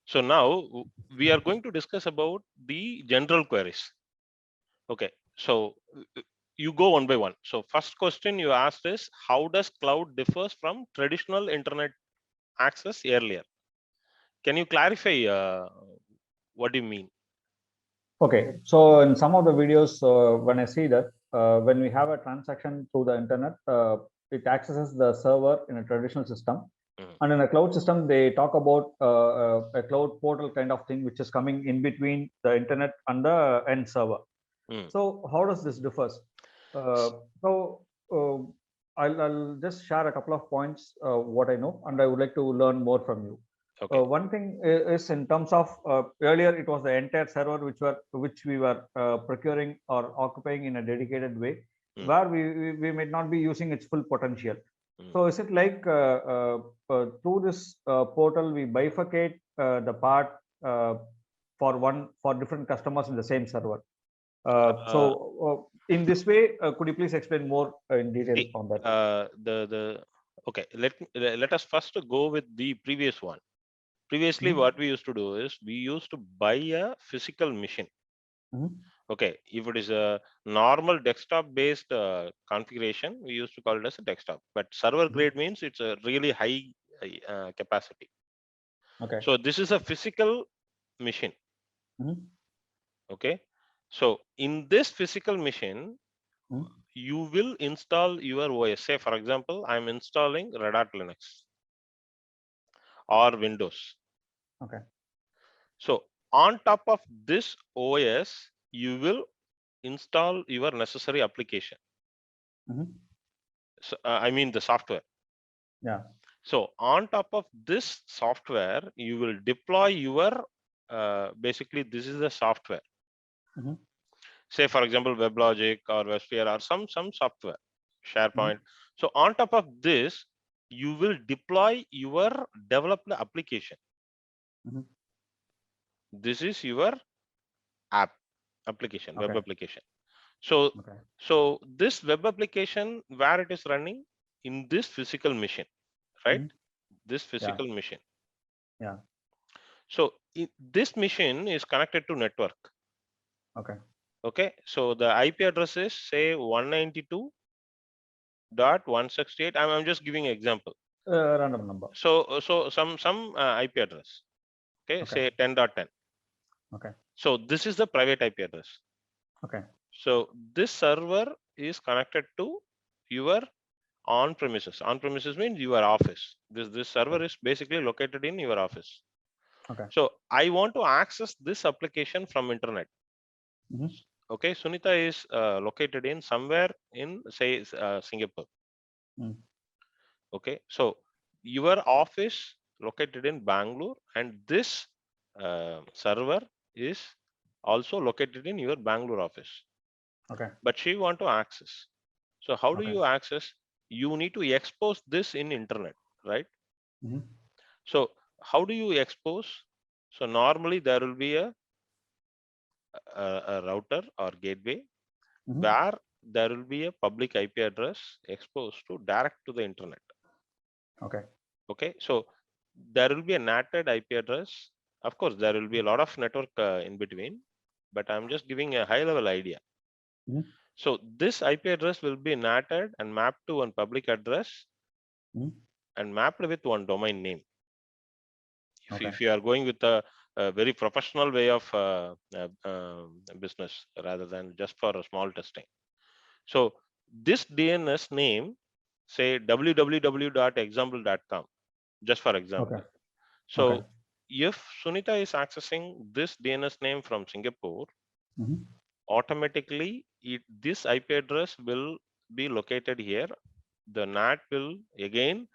So now we are going to discuss about the general queries. Okay, so you go one by one. So first question you asked is, how does cloud differs from traditional internet access earlier? Can you clarify what do you mean? Okay, so in some of the videos, when I see that when we have a transaction through the internet, it accesses the server in a traditional system, Mm, and in a cloud system, they talk about a cloud portal kind of thing, which is coming in between the internet and the end server. mm. So how does this differs? Uh, so uh, I'll just share a couple of points what I know, and I would like to learn more from you. Okay. One thing is in terms of earlier it was the entire server which we were procuring or occupying in a dedicated way, Mm, where we may not be using its full potential. mm. So is it like through this portal we bifurcate the part uh, for different customers in the same server? Uh, In this way, could you please explain more in detail See, on that? the okay. Let us first go with the previous one. Previously, Mhm, what we used to do is we used to buy a physical machine. mhm, Okay, if it is a normal desktop based configuration, we used to call it as a desktop. But server mhm. grade means it's a really high capacity. Okay. So this is a physical machine. Mhm, Okay, so in this physical machine, mhm. you will install your OS. Say, for example, I'm installing Red Hat Linux or Windows. Okay. So on top of this OS, you will install your necessary application. Mhm. So, I mean the software. Yeah. So on top of this software, you will deploy your basically this is the software. Mhm, Say for example, WebLogic or WebSphere or some software, SharePoint. mhm, So on top of this, you will deploy your developed application. mhm. This is your app application, web Okay. application. So Okay. so this web application where it is running in this physical machine, right? Mhm. This Yeah. physical machine. Yeah. So this machine is connected to network. Okay. Okay, so the IP address is say 192.168. I'm just giving an example. Random number. So some IP address. Okay, Okay. say 10.10. Okay. So this is the private IP address. Okay. So this server is connected to your on premises. On premises means your office. This Okay. server is basically located in your office. Okay. So I want to access this application from internet. Mhm, Okay, Sunita is located in somewhere in say Singapore. mm. Okay, so your office located in Bangalore, and this server is also located in your Bangalore office. Okay. But she want to access. So how do Okay. you access? You need to expose this in internet, right? Mhm, So how do you expose? So normally there will be a router or gateway mhm. where there will be a public IP address exposed to direct to the internet. Okay. Okay, so there will be a NATed IP address. Of course, there will be a lot of network in between, but I'm just giving a high level idea. Mhm, So this IP address will be NATed and mapped to one public address mhm. and mapped with one domain name. Okay. If you are going with a very professional way of business rather than just for a small testing. So this DNS name, say www.example.com, just for Okay. example. Okay. So if Sunita is accessing this DNS name from Singapore, Mhm. automatically this IP address will be located here. The NAT will again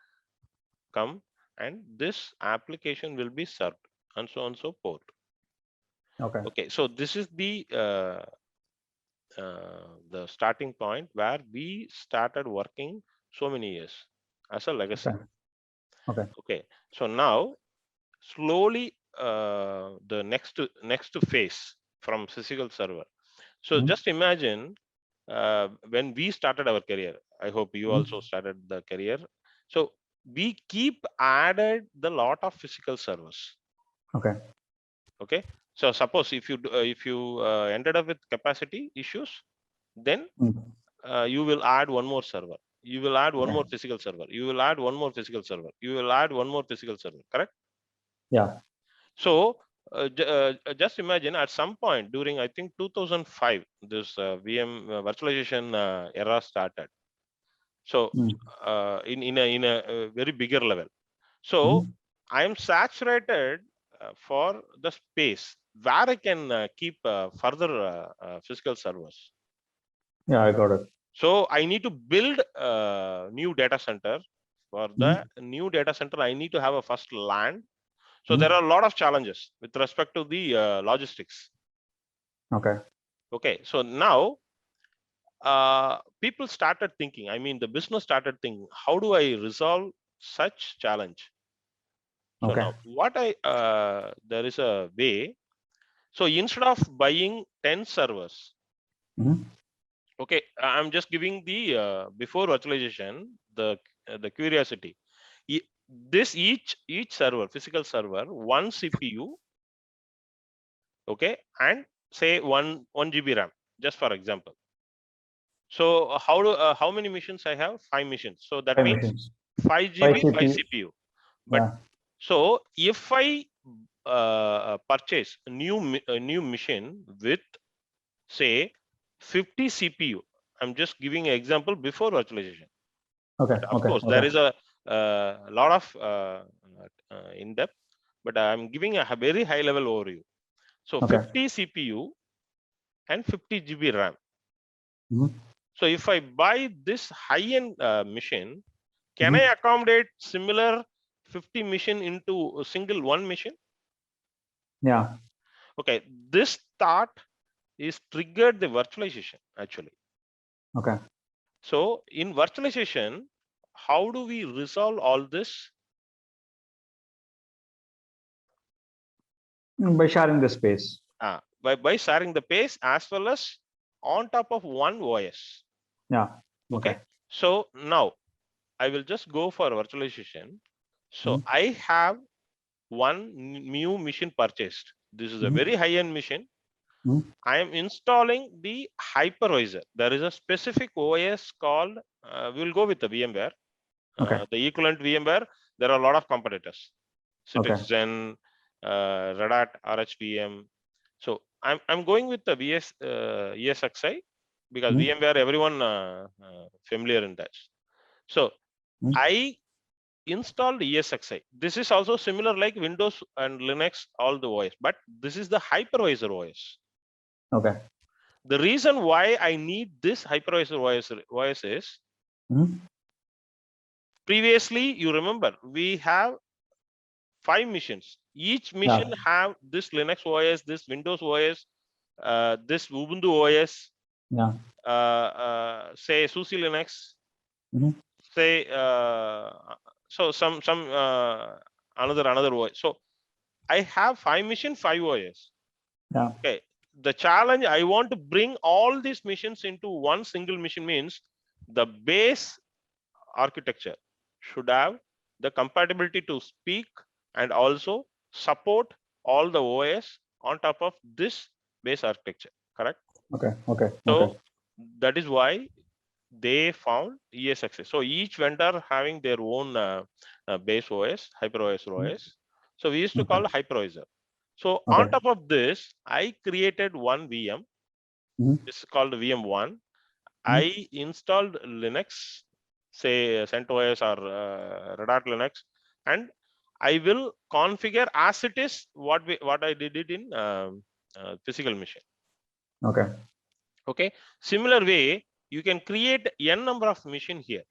come and this application will be served and so on so forth. Okay. Okay, so this is the starting point where we started working so many years as a Okay. legacy. Okay. Okay, so now slowly the next phase from physical server. So Mhm, just imagine when we started our career. I hope you also mhm. started the career. So we keep added the lot of physical servers. Okay. Okay. So suppose if you ended up with capacity issues, then you will add one more server. You will add one Okay. more physical server. You will add one more physical server. You will add one more physical server. Correct? Yeah. So just imagine at some point during, I think 2005, this VM virtualization era started. So in a very bigger level. So I am saturated for the space where I can keep further physical servers. Yeah, I got it. So I need to build a new data center. For the new data center, I need to have a first land. So there are a lot of challenges with respect to the logistics. Okay. Okay, so now people started thinking, I mean, the business started thinking, how do I resolve such challenge? So Okay. now there is a way. So instead of buying 10 servers, okay, I'm just giving the before virtualization, the curiosity. Each server, physical server, one CPU, okay, and say one GB RAM, just for example. So how many missions I have? 5 missions. So that 5 means machines. 5 5 GB, 5 CPU. CPU. But Yeah. so if I purchase a new machine with say 50 CPU, I'm just giving an example before virtualization. Okay. But of Okay. course, there Okay. is a lot of in depth, but I'm giving a very high level overview. So Okay. 50 CPU and 50 GB RAM. Mhm. So if I buy this high-end machine, can Mhm. I accommodate similar 50 machine into a single one machine? Yeah. Okay, this thought is triggered the virtualization actually. Okay. So in virtualization, how do we resolve all this? By sharing the space. By sharing the pace as well as on top of one OS. Yeah. Okay. Okay. So now I will just go for virtualization. So I have one new machine purchased. This is a very high-end machine. I am installing the hypervisor. There is a specific OS called, we will go with the VMware. Okay. The equivalent VMware, there are a lot of competitors. Okay. Citrix, Red Hat, RHVM. So I'm going with the ESXi because VMware, everyone familiar in that. So I installed ESXi. This is also similar like Windows and Linux, all the OS, but this is the hypervisor OS. Okay. The reason why I need this hypervisor OS is previously, you remember, we have 5 missions. Each mission have this Linux OS, this Windows OS, this Ubuntu OS, Yeah. say SUSE Linux, say so some another OS. So I have 5 mission, 5 OS. Yeah. Okay. The challenge, I want to bring all these missions into one single mission means the base architecture should have the compatibility to speak and also support all the OS on top of this base architecture, correct? Okay. Okay. Okay. So that is why they found ESXi. So each vendor having their own base OS, hypervisor OS. So we used to call hypervisor. So on top of this, I created one VM. This is called VM1. I installed Linux, say CentOS or Red Hat Linux, and I will configure as it is what I did it in physical machine. Okay. Okay. Similar way, you can create n number of machine here.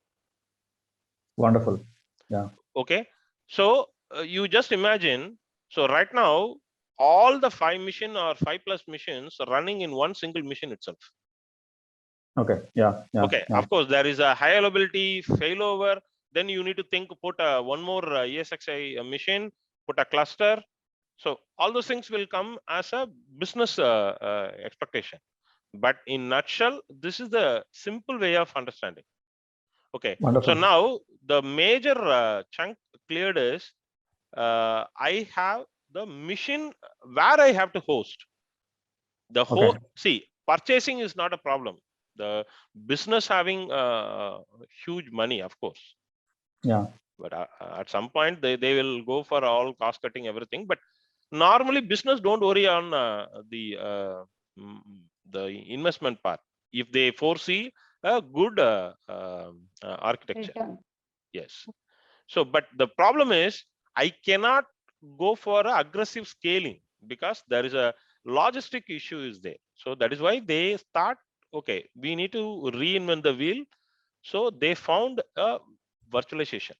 Wonderful. Yeah. Okay. So you just imagine. So right now, all the 5 mission or 5+ missions are running in one single mission itself. Okay. Yeah. Yeah. Okay, Yeah. of course, there is a high availability failover. Then you need to think, put one more ESXi machine, put a cluster. So all those things will come as a business expectation. But in nutshell, this is the simple way of understanding. Okay, so Wonderful. now the major chunk cleared is I have the machine where I have to host. The whole, see, purchasing is not a problem. The business having huge money, of course. Yeah. But at some point they will go for all cost cutting, everything. But normally business don't worry on the investment part if they foresee a good architecture. Return. Yes. So, but the problem is I cannot go for aggressive scaling because there is a logistic issue is there. So that is why they start, okay, we need to reinvent the wheel. So they found a virtualization.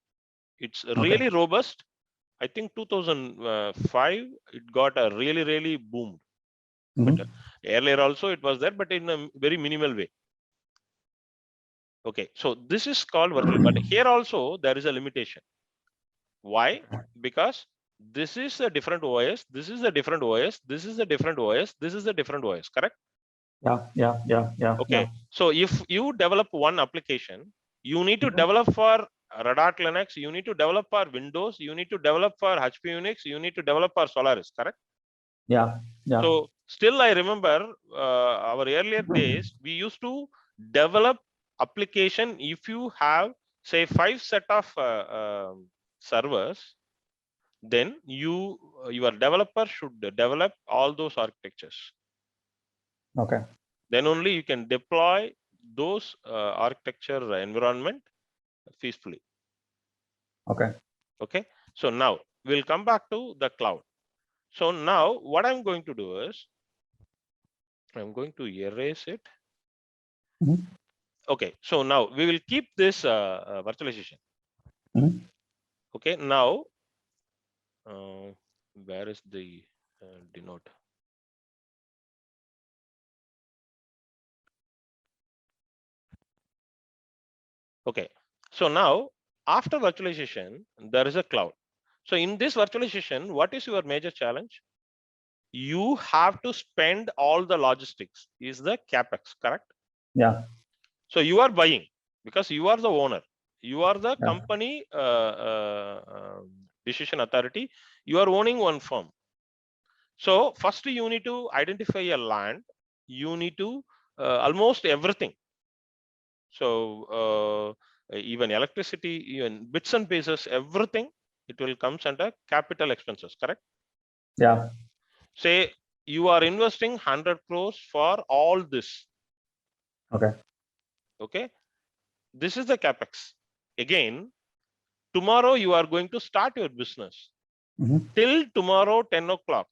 It's really robust. I think 2005 it got a really boomed. But earlier also it was there, but in a very minimal way. Okay, so this is called virtual, but here also there is a limitation. Why? Because this is a different OS, this is a different OS, this is a different OS, this is a different OS, correct? Yeah. Okay, so if you develop one application, you need to develop for Red Hat Linux, you need to develop for Windows, you need to develop for HP Unix, you need to develop for Solaris, correct? Yeah. So still I remember our earlier days, we used to develop application. If you have say 5 set of servers, then your developer should develop all those architectures. Okay. Then only you can deploy those architecture environment peacefully. Okay. So now we'll come back to the cloud. So now what I'm going to do is I'm going to erase it. Okay, so now we will keep this virtualization. Okay, now where is the denote? Okay, so now after virtualization, there is a cloud. So in this virtualization, what is your major challenge? You have to spend all the logistics, is the CapEx, correct? Yeah. So you are buying because you are the owner. You are the company decision authority. You are owning one firm. So first you need to identify a land. You need to almost everything. So even electricity, even bits and pieces, everything, it will comes under capital expenses, correct? Yeah. Say you are investing 100 crores for all this. Okay. This is the capex. Again, tomorrow you are going to start your business. Till tomorrow 10 o'clock,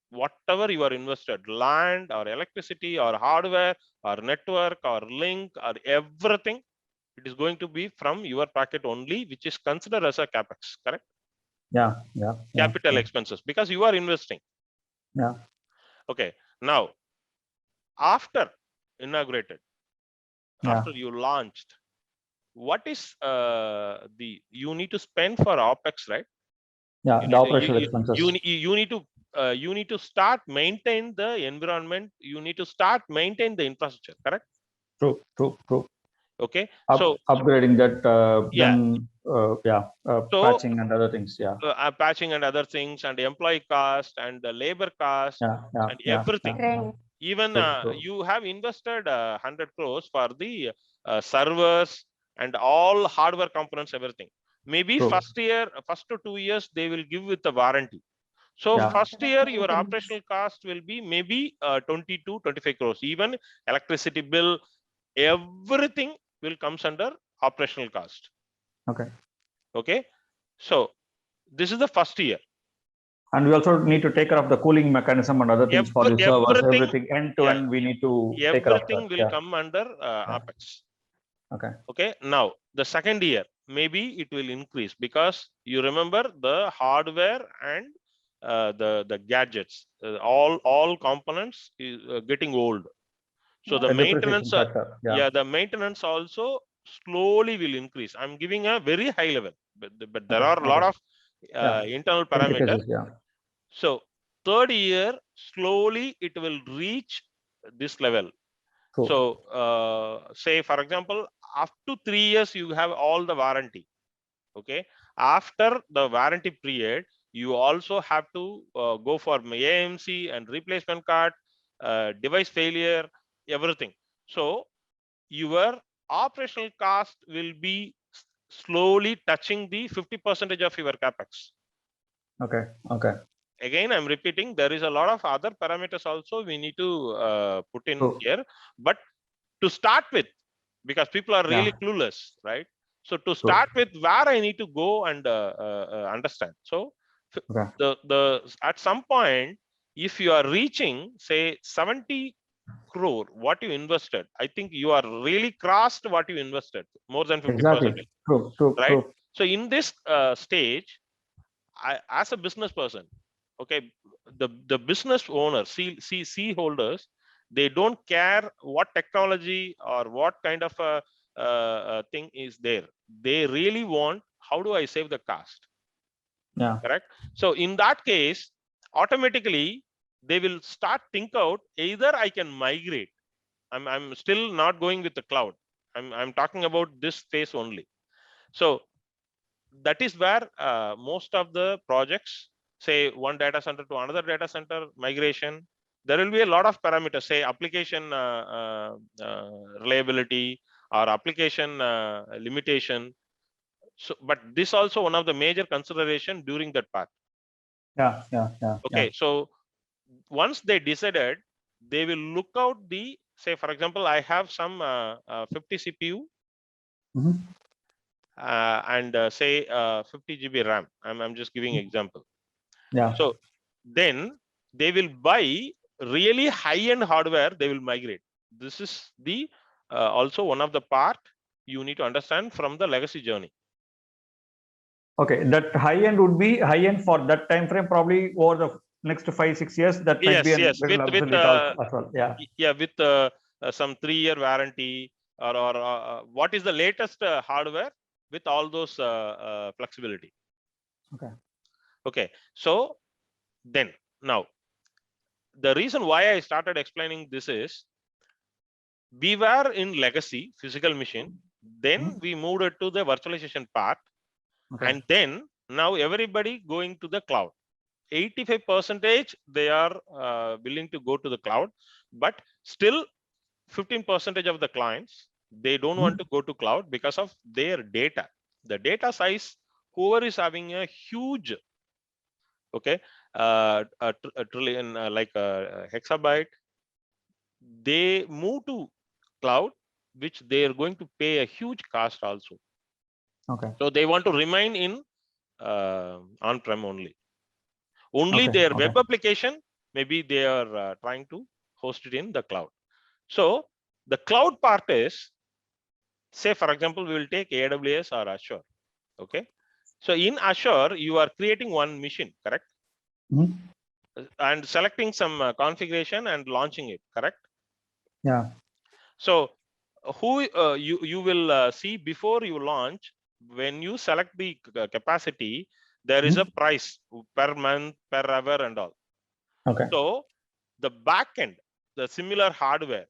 whatever you are invested, land or electricity or hardware or network or link or everything, it is going to be from your pocket only, which is considered as a capex, correct? Yeah. Capital expenses, because you are investing. Yeah. Okay. Now, after inaugurated, after you launched, what is you need to spend for OpEx, right? Yeah, the operational expenses. You need to start maintain the environment. You need to start maintain the infrastructure, correct? True. Okay. So upgrading that, then so, patching and other things. Yeah. Patching and other things, and employee cost and the labor cost and everything. Even you have invested 100 crores for the servers and all hardware components, everything. Maybe first to 2 years they will give with the warranty. So first year your operational cost will be maybe 20 to 25 crores. Even electricity bill, everything will comes under operational cost. Okay. So this is the first year. And we also need to take care of the cooling mechanism and other things for the servers, everything end to end we need to take care of that. Everything will come under OpEx. Okay. Now the second year, maybe it will increase because you remember the hardware and the gadgets, all components is getting old. So the maintenance, the maintenance also slowly will increase. I'm giving a very high level, but there are a lot of internal parameters. So third year, slowly it will reach this level. So say for example, after 3 years, you have all the warranty. Okay. After the warranty period, You also have to go for AMC and replacement card, device failure, everything. So your operational cost will be slowly touching the 50% of your capex. Okay. Okay. Again, I'm repeating, there is a lot of other parameters also we need to put in here. But to start with, because people are really clueless, right? So to start with, where I need to go and understand. So at some point, if you are reaching, say, 70 crore, what you invested, I think you are really crossed what you invested, more than 50%. Exactly. True. Right? So in this stage, as a business person, okay, the business owner, C holders, they don't care what technology or what kind of a thing is there. They really want, how do I save the cost? Yeah. Correct. So in that case, automatically they will start think out, either I can migrate. I'm still not going with the cloud. I'm talking about this phase only. So that is where most of the projects, say one data center to another data center migration, there will be a lot of parameters, say application reliability or application limitation. So, but this also one of the major consideration during that part. Yeah. Okay, so once they decided, they will look out the, say for example, I have some 50 CPU. And say 50 GB RAM. I'm just giving example. Yeah. So then they will buy really high-end hardware. They will migrate. This is the also one of the part you need to understand from the legacy journey. Okay, that high end would be high end for that time frame, probably over the next 5-6 years. That might be Yes, with as well. Yeah. Yeah, with some 3-year warranty or what is the latest hardware with all those flexibility. Okay. So then now the reason why I started explaining this is, we were in legacy physical machine, then we moved it to the virtualization part, and then now everybody going to the cloud. 85% they are willing to go to the cloud, but still 15% of the clients, they don't want to go to cloud because of their data. The data size, whoever is having a huge, okay, a trillion, like a hexabyte, they move to cloud, which they are going to pay a huge cost also. So they want to remain in on-prem only. Their web application, maybe they are trying to host it in the cloud. So the cloud part is, say for example, we will take AWS or Azure. Okay. So in Azure, you are creating one machine, correct? And selecting some configuration and launching it, correct? Yeah. So who you will see before you launch, when you select the capacity, there is a price per month, per hour and all. Okay. So the backend, the similar hardware,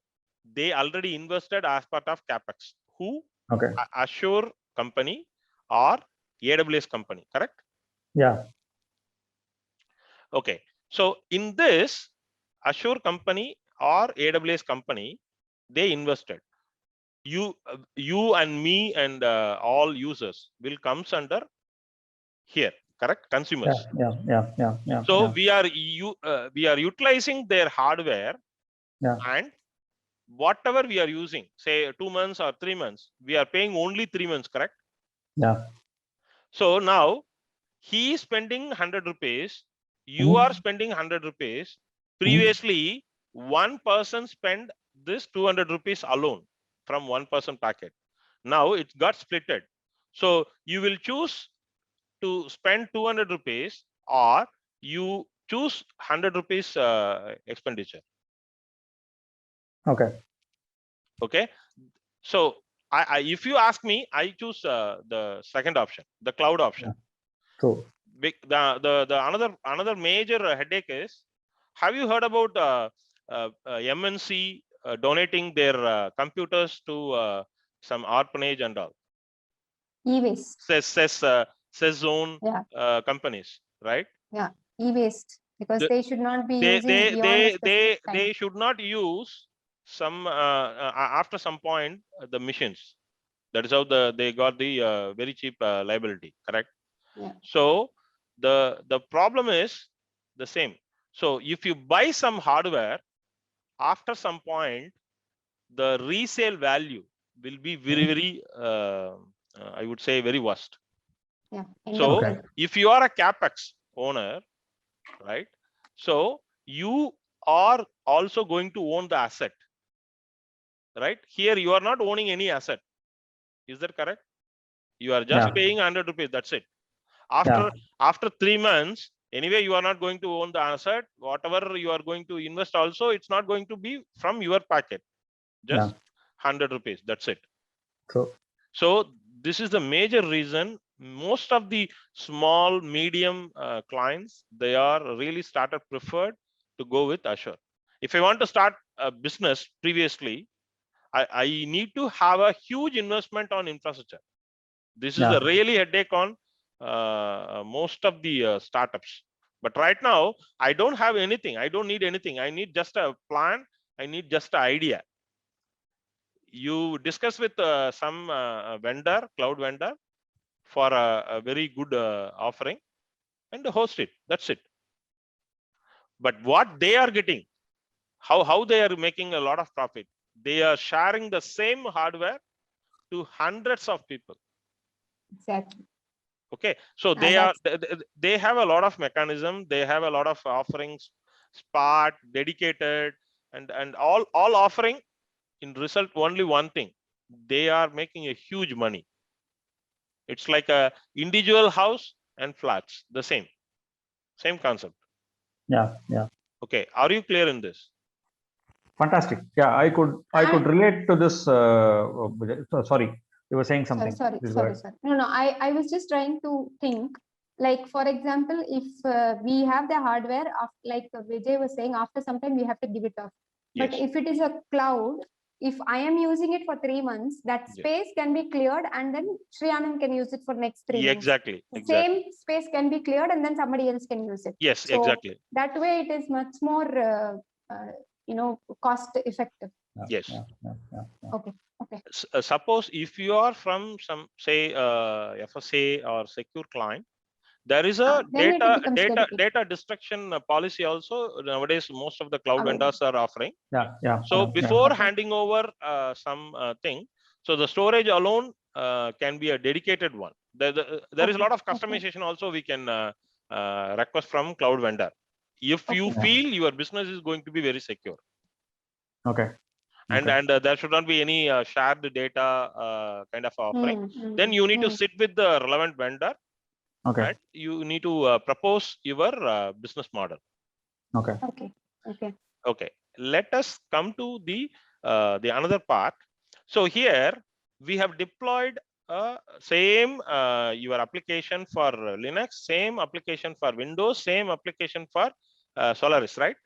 they already invested as part of CapEx. Who? Okay. Azure company or AWS company, correct? Yeah. Okay. So in this, Azure company or AWS company, they invested. You and me and all users will comes under here, correct? Consumers. Yeah. So we are utilizing their hardware, and whatever we are using, say 2 months or 3 months, we are paying only 3 months, correct? Yeah. So now he is spending 100 rupees, you are spending 100 rupees. Previously, one person spent this 200 rupees alone from one person packet. Now it got splitted. So you will choose to spend 200 rupees, or you choose 100 rupees expenditure. Okay. Okay. So if you ask me, I choose the second option, the cloud option. True. The another major headache is, have you heard about MNC donating their computers to some orphanage and all? E-waste. Says zone companies, right? e-waste, because The- they should not be using beyond a specific time. they should not use some after some point the machines. That is how they got the very cheap liability, correct? Yeah. So the problem is the same. So if you buy some hardware, after some point, the resale value will be very I would say very worst. Yeah. End So of life. if you are a capex owner, right? So you are also going to own the asset, right? Here you are not owning any asset. Is that correct? You are just Yeah. paying 100 rupees. That's it. Yeah. After 3 months, anyway, you are not going to own the asset. Whatever you are going to invest also, it's not going to be from your packet. Just 100 rupees. That's it. True. So this is the major reason most of the small, medium clients, they are really started preferred to go with Azure. If I want to start a business previously, I need to have a huge investment on infrastructure. This is a really headache on most of the startups. But right now, I don't have anything. I don't need anything. I need just a plan. I need just an idea. You discuss with some vendor, cloud vendor, for a very good offering and host it. That's it. But what they are getting, how they are making a lot of profit, they are sharing the same hardware to hundreds of people. Exactly. Okay, so they have a lot of mechanism, they have a lot of offerings, Spark, dedicated, and all offering in result only one thing, they are making a huge money. It's like a individual house and flats, the same concept. Yeah. Okay, are you clear in this? Fantastic. Yeah, I could relate to this. Sorry, you were saying something. Sorry. Please go ahead. No. I was just trying to think. Like, for example, if we have the hardware, like Vijay was saying, after some time we have to give it off. But Yes. if it is a cloud, if I am using it for 3 months, that Yes. space can be cleared, and then Sri Anand can use it for next 3 months. Exactly. Same space can be cleared, and then somebody else can use it. Yes, so exactly. That way, it is much more, cost effective. Yes. Okay. Suppose if you are from some, say, FSA or secure client, there is a Then it becomes dedicated. data destruction policy also nowadays. Most of the cloud vendors are offering. So before handing over some thing, so the storage alone can be a dedicated one. There is a lot of customization also we can request from cloud vendor if you feel your business is going to be very secure. Okay. And there should not be any shared data kind of offering. Then you need to sit with the relevant vendor. Okay. And you need to propose your business model. Okay. Okay. Let us come to the another part. So here we have deployed same your application for Linux, same application for Windows, same application for Solaris, right?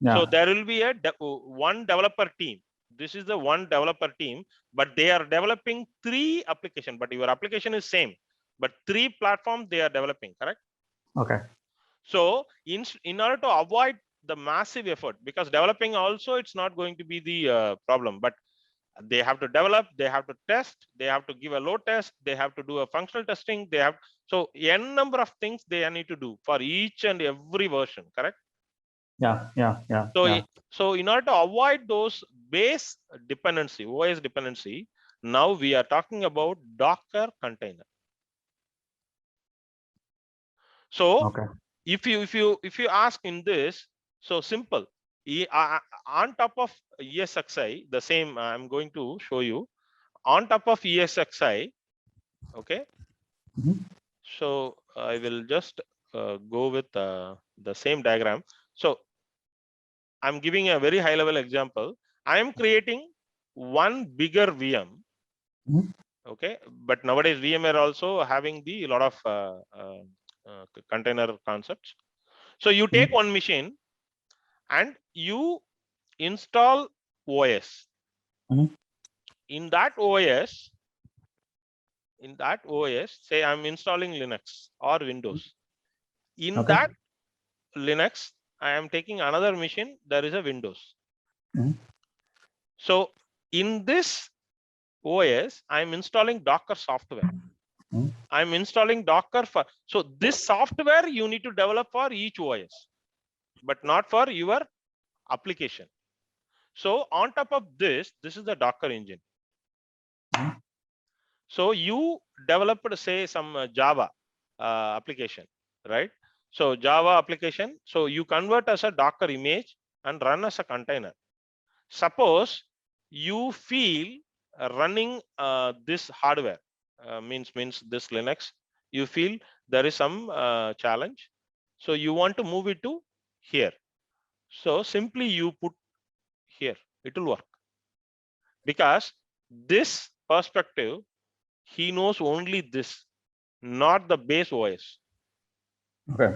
Yeah. So there will be a one developer team. This is the one developer team, but they are developing 3 applications. But your application is same, but 3 platforms they are developing, correct? Okay. So in order to avoid the massive effort, because developing also it's not going to be the problem, but they have to develop, they have to test, they have to give a load test, they have to do a functional testing, they have, so n number of things they need to do for each and every version, correct? Yeah. So in order to avoid those base dependency, OS dependency, now we are talking about Docker container. So if you ask in this, so simple, on top of ESXi, the same I'm going to show you on top of ESXi. Okay. So I will just go with the same diagram. So I'm giving a very high level example. I am creating one bigger VM. Okay, but nowadays VMware also having the lot of container concepts. So you take one machine and you install OS. In that OS, say I'm installing Linux or Windows. In Okay. that Linux, I am taking another machine, there is a Windows. Mhm. So in this OS, I'm installing Docker software. Mhm. I'm installing Docker for, so this software you need to develop for each OS, but not for your application. So on top of this is the Docker engine. Mhm. So you developed, say, some Java application, right? So Java application, so you convert as a Docker image and run as a container. Suppose you feel running this hardware, means this Linux, you feel there is some challenge, so you want to move it to here. So simply you put here, it will work, because this perspective, he knows only this, not the base OS. Okay.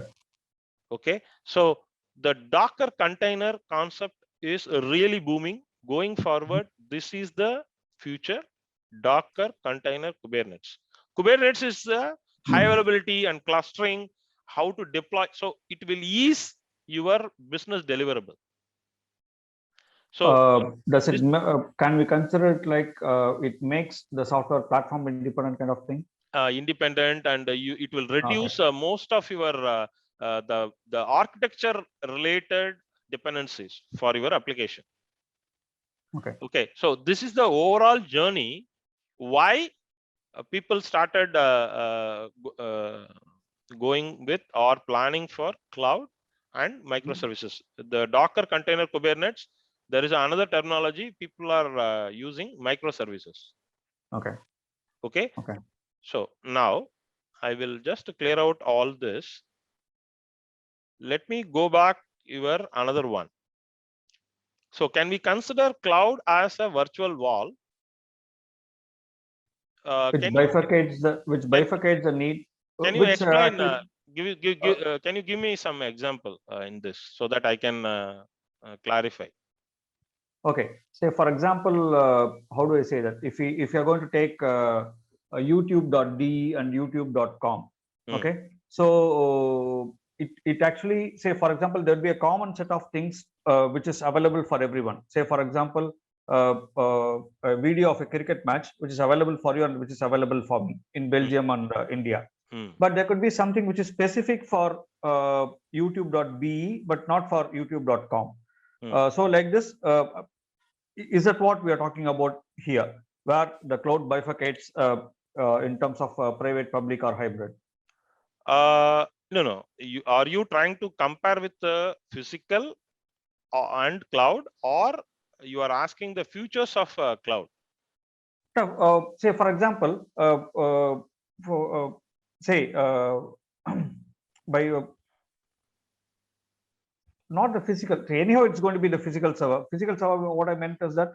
Okay, so the Docker container concept is really booming. Going forward, this is the future. Docker container Kubernetes. Kubernetes is the high availability and clustering, how to deploy. So it will ease your business deliverable. So Does it, this can we consider it like it makes the software platform independent kind of thing? independent, and it will reduce most of your the architecture related dependencies for your application. Okay. Okay, so this is the overall journey why people started going with or planning for cloud and microservices. The Docker container Kubernetes, there is another terminology people are using, microservices. Okay. Okay. Okay. So now I will just clear out all this. Let me go back your another one. So can we consider cloud as a virtual wall? Which bifurcates the need. Can you Which explain? actually, Can you give me some example in this so that I can clarify? okay. Say for example, how do I say that? If you're going to take YouTube.de and YouTube.com, okay. So it actually, say for example, there'll be a common set of things which is available for everyone. Say for example, a video of a cricket match which is available for you and which is available for me in Belgium and India. But there could be something which is specific for YouTube.be but not for YouTube.com. So like this, is that what we are talking about here, where the cloud bifurcates in terms of private, public, or hybrid? No. Are you trying to compare with the physical and cloud, or you are asking the futures of cloud? Say for example, say by not the physical. Anyhow, it's going to be the physical server. Physical server. What I meant is that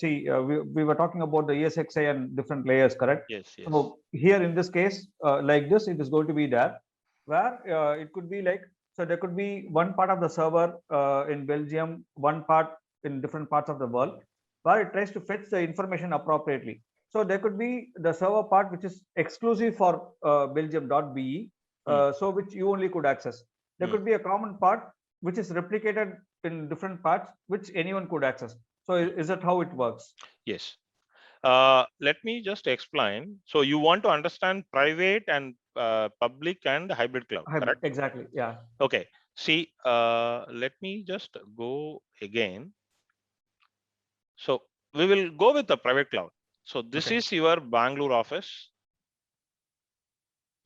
we were talking about the ESXi and different layers, correct? Yes. So here in this case, like this, it is going to be there, where it could be like, so there could be one part of the server in Belgium, one part in different parts of the world, where it tries to fetch the information appropriately. So there could be the server part which is exclusive for Belgium.be, so which you only could access. There could be a common part which is replicated in different parts which anyone could access. So is that how it works? Yes. Let me just explain. So you want to understand private and public and hybrid cloud, correct? Exactly. Yeah. Okay. See, let me just go again. So we will go with the private cloud. So this is your Bangalore office.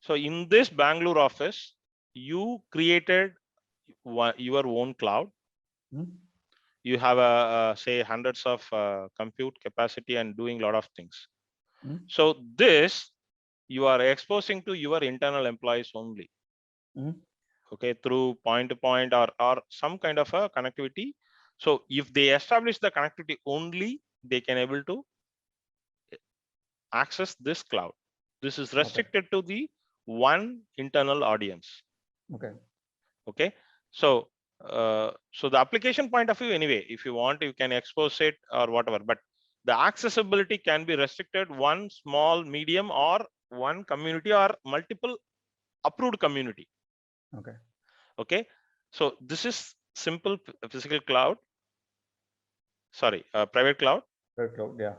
So in this Bangalore office, you created your own cloud. You have say hundreds of compute capacity and doing a lot of things. So this you are exposing to your internal employees only. Okay, through point to point or some kind of a connectivity. So if they establish the connectivity only, they can able to access this cloud. This is restricted to the one internal audience. Okay. So so the application point of view, anyway, if you want, you can expose it or whatever, but the accessibility can be restricted one small, medium, or one community or multiple approved community. Okay. Okay. So this is simple physical cloud. Sorry, private cloud. Private cloud, yeah.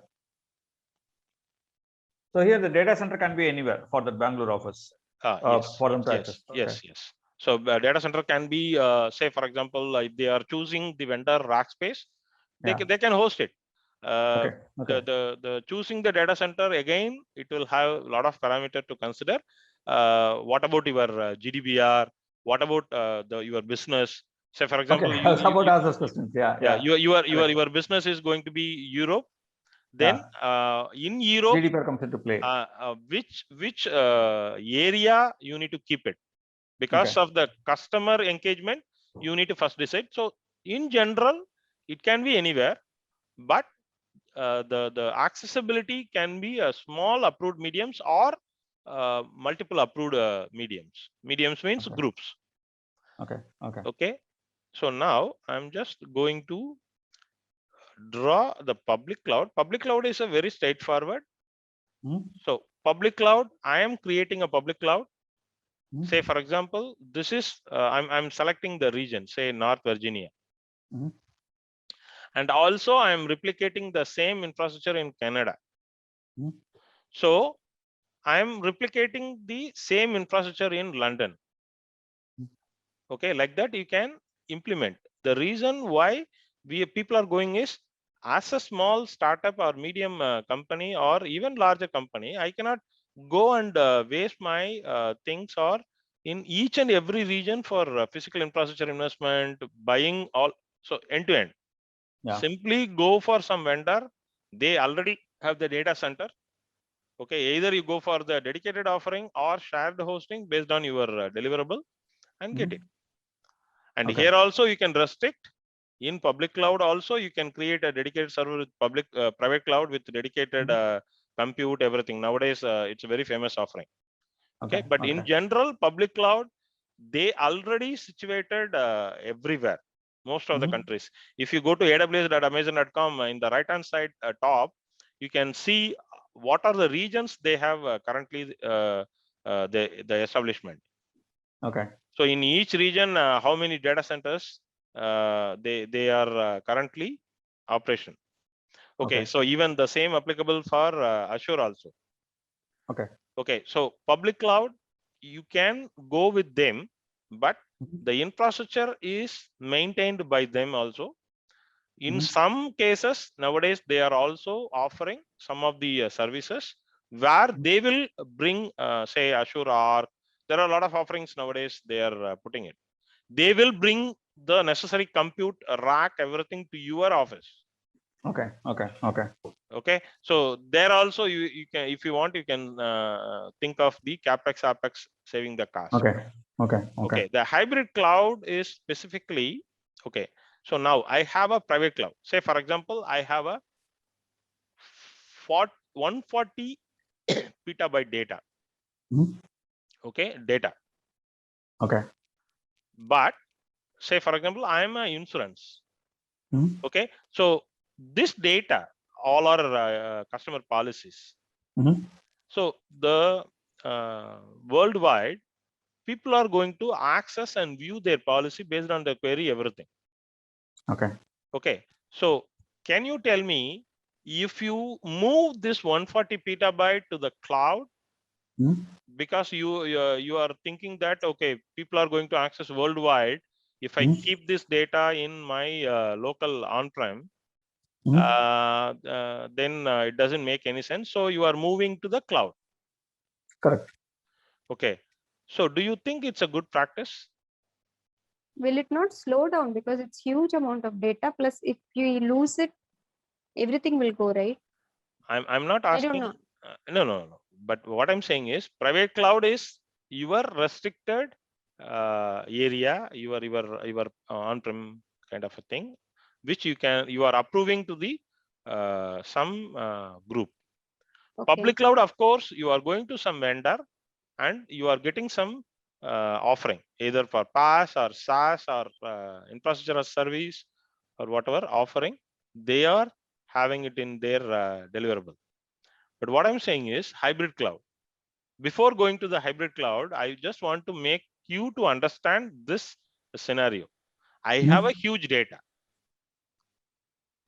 So here the data center can be anywhere for the Bangalore office Yes, for them to yes, access. yes, Okay. yes. So data center can be, say, for example, if they are choosing the vendor rack space, Yeah. they can host it. Okay. Okay. The choosing the data center, again, it will have a lot of parameter to consider. What about your GDPR? What about your business? Say, for example, Okay. I was about to ask those questions. Yeah. yeah, Yeah. your business is going to be Europe. Then in Europe, GDPR comes into play. which area you need to keep it, because Okay. of the customer engagement, you need to first decide. So in general, it can be anywhere, but the accessibility can be a small approved mediums or multiple approved mediums. Mediums means Okay. groups. Okay. Okay. Okay. So now I'm just going to draw the public cloud. Public cloud is a very straightforward. Mhm. So public cloud, I am creating a public cloud. Mhm. Say, for example, this is, I'm selecting the region, say North Virginia. Mhm. And also I'm replicating the same infrastructure in Canada. Mhm. So I'm replicating the same infrastructure in London. Mhm. Okay, like that you can implement. The reason why people are going is, as a small startup or medium company or even larger company, I cannot go and waste my things or in each and every region for physical infrastructure investment, buying all. So end to end, Yeah. simply go for some vendor. They already have the data center. Okay, either you go for the dedicated offering or shared hosting based on your deliverable and get Mhm. it. And Okay. here also you can restrict. In public cloud also you can create a dedicated server with private cloud with dedicated compute, everything. Nowadays it's a very famous offering. Okay, Okay. but in Okay. general, public cloud, they already situated everywhere, most of the Mhm. countries. If you go to aws.amazon.com, in the right hand side top, you can see what are the regions they have currently the establishment. Okay. So in each region, how many data centers they are currently operation. Okay, Okay. so even the same applicable for Azure also. Okay. Okay, so public cloud, you can go with them, but Mhm. the infrastructure is maintained by them also. In Mhm. some cases, nowadays, they are also offering some of the services where Mhm. they will bring, say, Azure Arc. There are a lot of offerings nowadays, they are putting it. They will bring the necessary compute, rack, everything to your office. Okay. Okay. Okay. Okay, so there also you can, if you want, you can think of the capex apex saving the cost. Okay. Okay. Okay. Okay, the hybrid cloud is specifically, okay, so now I have a private cloud. Say, for example, I have a 140 petabyte data. Mhm. Okay, data. Okay. But say, for example, I am a insurance. Mhm. Okay, so this data, all are customer policies. Mhm. So the worldwide, people are going to access and view their policy based on the query, everything. Okay. Okay, so can you tell me, if you move this 140 petabyte to the cloud, Mhm. because you are thinking that, okay, people are going to access worldwide, if I Mhm. keep this data in my local on-prem, Mhm. then it doesn't make any sense. So you are moving to the cloud. Correct. Okay, so do you think it's a good practice? Will it not slow down because it's huge amount of data? Plus, if you lose it, everything will go, right? I'm not I don't asking. know. No. But what I'm saying is, private cloud is your restricted area, your on-prem kind of a thing, which you are approving to the some group. Okay. Public cloud, of course, you are going to some vendor and you are getting some offering, either for PaaS or SaaS or infrastructure as service or whatever offering. They are having it in their deliverable. But what I'm saying is hybrid cloud. Before going to the hybrid cloud, I just want to make you to understand this scenario. I Mhm. have a huge data.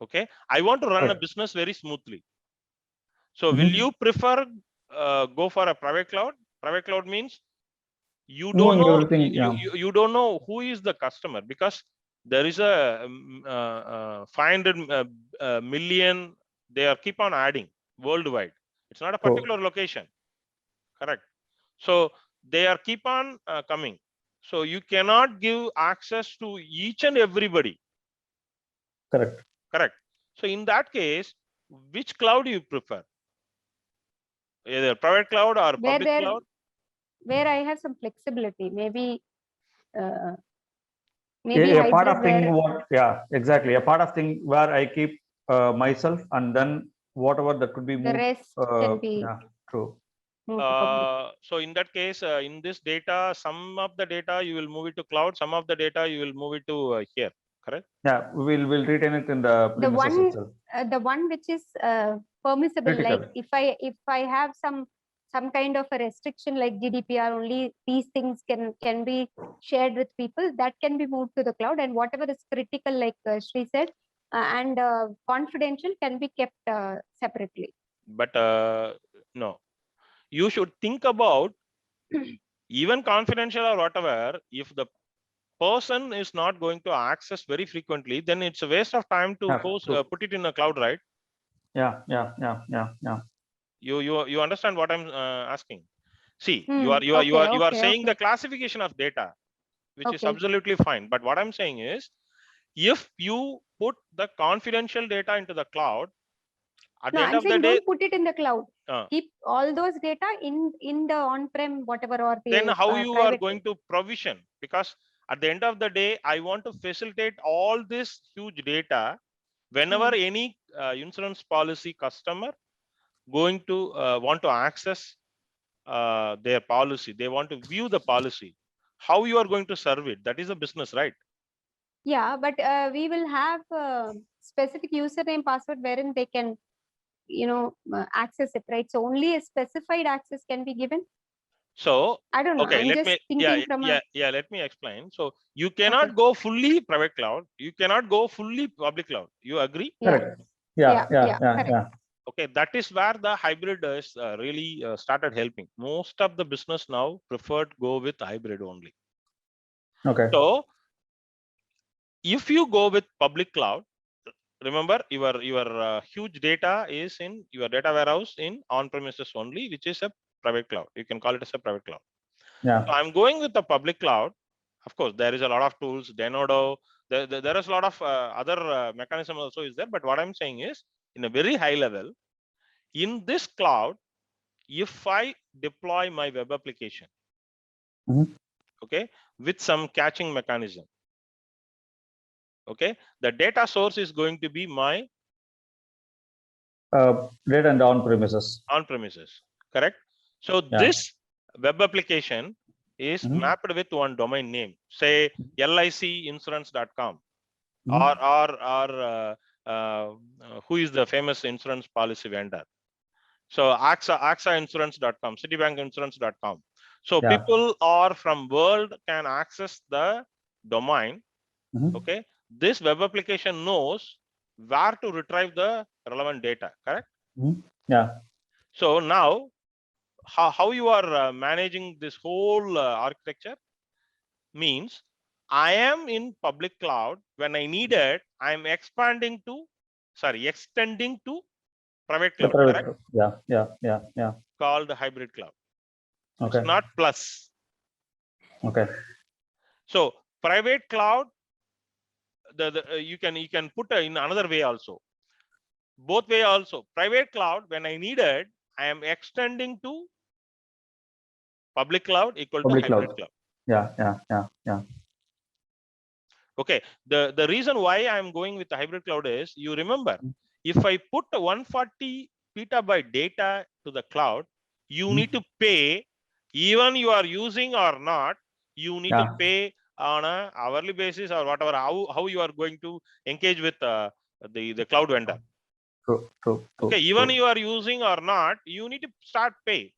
Okay, I want to run a Correct. business very smoothly. So will Mhm. you prefer go for a private cloud? Private cloud means you don't Knowing know everything, yeah. you don't know who is the customer, because there is a 500 million they are keep on adding worldwide. It's not a True. particular location, correct? So they are keep on coming. So you cannot give access to each and everybody, Correct. correct? So in that case, which cloud you prefer? Either private cloud or Where public there, cloud? where I have some flexibility, maybe A part hybrid of thing where what, yeah, exactly. A part of thing where I keep myself, and then whatever that could be the moved. rest can be Yeah, true. moved to public. So in that case, in this data, some of the data you will move it to cloud, some of the data you will move it to here, correct? Yeah, we'll retain it in the The premises one, itself. the one which is permissible, like Critical. if I have some kind of a restriction like GDPR, only these things can be shared with people, that can be moved to the cloud, and whatever is critical, like Sri said, and confidential can be kept separately. But no, you should think about even confidential or whatever. If the person is not going to access very frequently, then it's a waste of time to Yeah, post true. put it in a cloud, right? Yeah. You understand what I'm asking? See, Okay, you are okay, saying okay. the classification of data, which is Okay. absolutely fine. But what I'm saying is, if you put the confidential data into the cloud, at No, the end I'm of the saying day, don't put it in the cloud. uh, Keep all those data in the on-prem, whatever, or then the how you are private. going to provision? Because at the end of the day, I want to facilitate all this huge data. Whenever any insurance policy customer going to want to access their policy, they want to view the policy, how you are going to serve it? That is a business, right? Yeah, but we will have specific username password wherein they can, access it, right? So only a specified access can be given. So I don't know. okay, I'm just thinking from a. let me explain. So you cannot go fully private cloud, you cannot go fully public cloud. You agree? Yeah, Correct. Yeah. correct. Okay, that is where the hybrid is really started helping. Most of the business now preferred go with hybrid only. Okay. So if you go with public cloud, remember your huge data is in your data warehouse in on premises only, which is a private cloud. You can call it as a private cloud. Yeah. So I'm going with the public cloud. Of course, there is a lot of tools, Denodo. There is a lot of other mechanism also is there. But what I'm saying is, in a very high level, in this cloud, if I deploy my web application, okay, with some caching mechanism, okay, the data source is going to be my Data and on premises. on premises, correct? So this web application is mapped with one domain name, say licinsurance.com, or who is the famous insurance policy vendor? So AXA insurance.com, Citibankinsurance.com. So people are from world can access the domain. Okay, this web application knows where to retrieve the relevant data, correct? Yeah. So now how you are managing this whole architecture means I am in public cloud. When I need it, I am extending to private The cloud, private. correct? Yeah. Called hybrid cloud. Okay. It's not plus. Okay. So private cloud, you can put in another way also. Both way also. Private cloud, when I need it, I am extending to public cloud equal to hybrid cloud. Yeah. Okay. The reason why I am going with the hybrid cloud is, you remember, if I put 140 petabyte data to the cloud, you need to pay, even you are using or not, you need to pay on a hourly basis or whatever, how you are going to engage with the cloud vendor. True. Okay, even you are using or not, you need to start pay,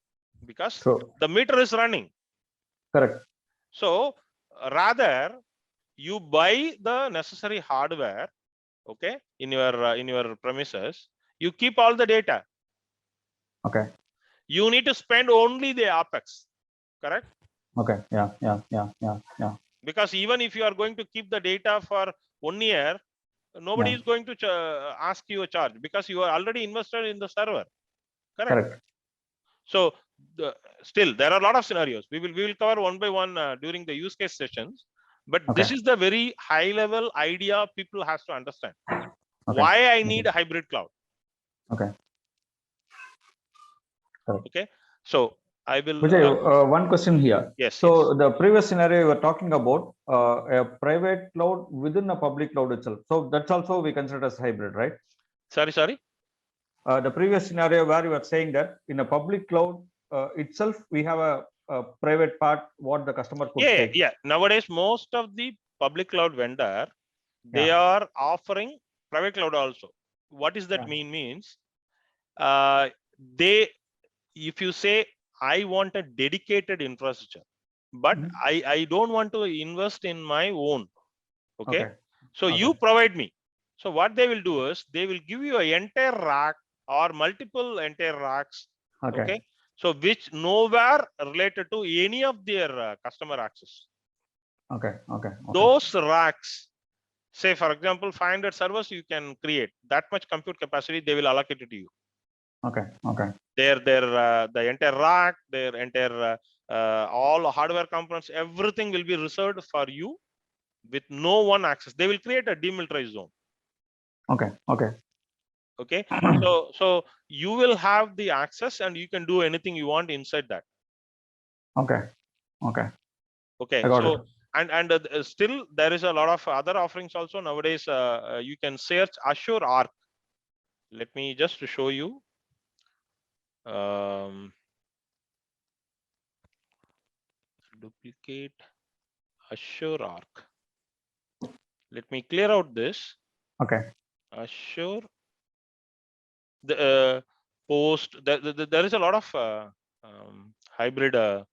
because the meter is running. Correct. So rather you buy the necessary hardware, okay, in your premises, you keep all the data. Okay. You need to spend only the OpEx, correct? Okay. Yeah. Because even if you are going to keep the data for 1 year, nobody is going to ask you a charge because you are already invested in the server, correct? So still there are a lot of scenarios. We will cover one by one during the use case sessions, but this is the very high level idea people has to understand. Why I need a hybrid cloud. Okay. Okay. So I will. Vijay, one question here. Yes. So the previous scenario you were talking about a private cloud within a public cloud itself. So that's also we consider as hybrid, right? Sorry. The previous scenario where you were saying that in a public cloud itself, we have a private part what the customer could take. Yeah. Nowadays, most of the public cloud vendor, they are offering private cloud also. What does that mean? Means if you say I want a dedicated infrastructure, but I don't want to invest in my own. Okay. So you provide me. So what they will do is they will give you an entire rack or multiple entire racks. Okay. So which nowhere related to any of their customer access. Okay. Those racks, say for example, 500 servers you can create. That much compute capacity they will allocate it to you. Okay. The entire rack, their entire all hardware components, everything will be reserved for you with no one access. They will create a demilitarized zone. Okay. So you will have the access and you can do anything you want inside that. Okay. So and still there is a lot of other offerings also nowadays. You can search Azure Arc. Let me just show you. Duplicate Azure Arc. Let me clear out this. Azure. The post. There is a lot of hybrid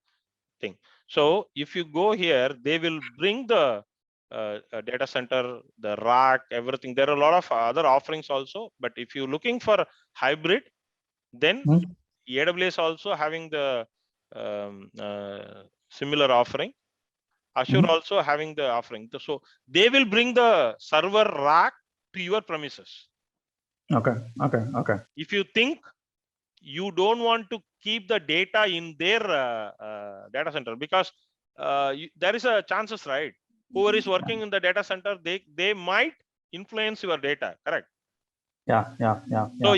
thing. So if you go here, they will bring the data center, the rack, everything. There are a lot of other offerings also. But if you're looking for hybrid, then AWS also having the similar offering. Azure also having the offering. So they will bring the server rack to your premises. Okay. If you think you don't want to keep the data in their data center, because there is a chances, right? Whoever is working in the data center, they might influence your data, correct? Yeah. So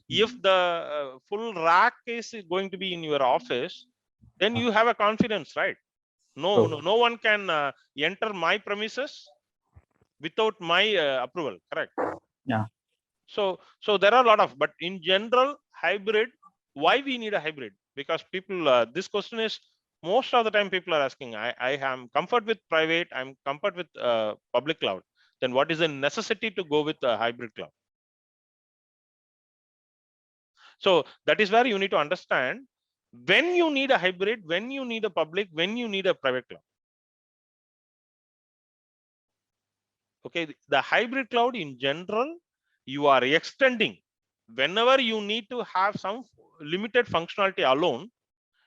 if the full rack is going to be in your office, then you have a confidence, right? No one can enter my premises without my approval, correct? Yeah. So there are a lot of, but in general, hybrid. Why we need a hybrid? Because people, this question is most of the time people are asking. I am comfort with private. I'm comfort with public cloud. Then what is the necessity to go with a hybrid cloud? So that is where you need to understand when you need a hybrid, when you need a public, when you need a private cloud. Okay, the hybrid cloud in general, you are extending. Whenever you need to have some limited functionality alone,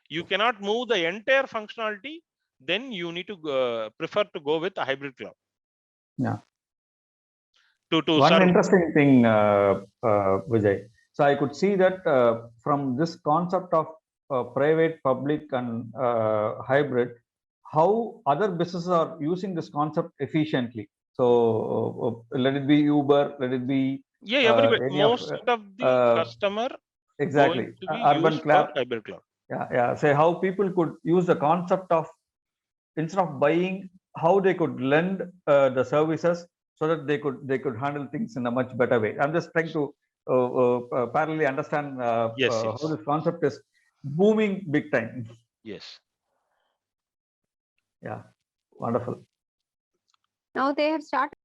you cannot move the entire functionality, then you need to prefer to go with a hybrid cloud. Yeah. One serve. Interesting thing, Vijay. So I could see that from this concept of private, public, and hybrid, how other businesses are using this concept efficiently. So let it be Uber, let it be everybody. Most of the customer exactly going to be Urban used Clap. for hybrid cloud. Yeah. Say how people could use the concept of instead of buying, how they could lend the services so that they could handle things in a much better way. I'm just trying to parallelly understand how this concept is booming big time. Yes. Yeah, wonderful. Now they have started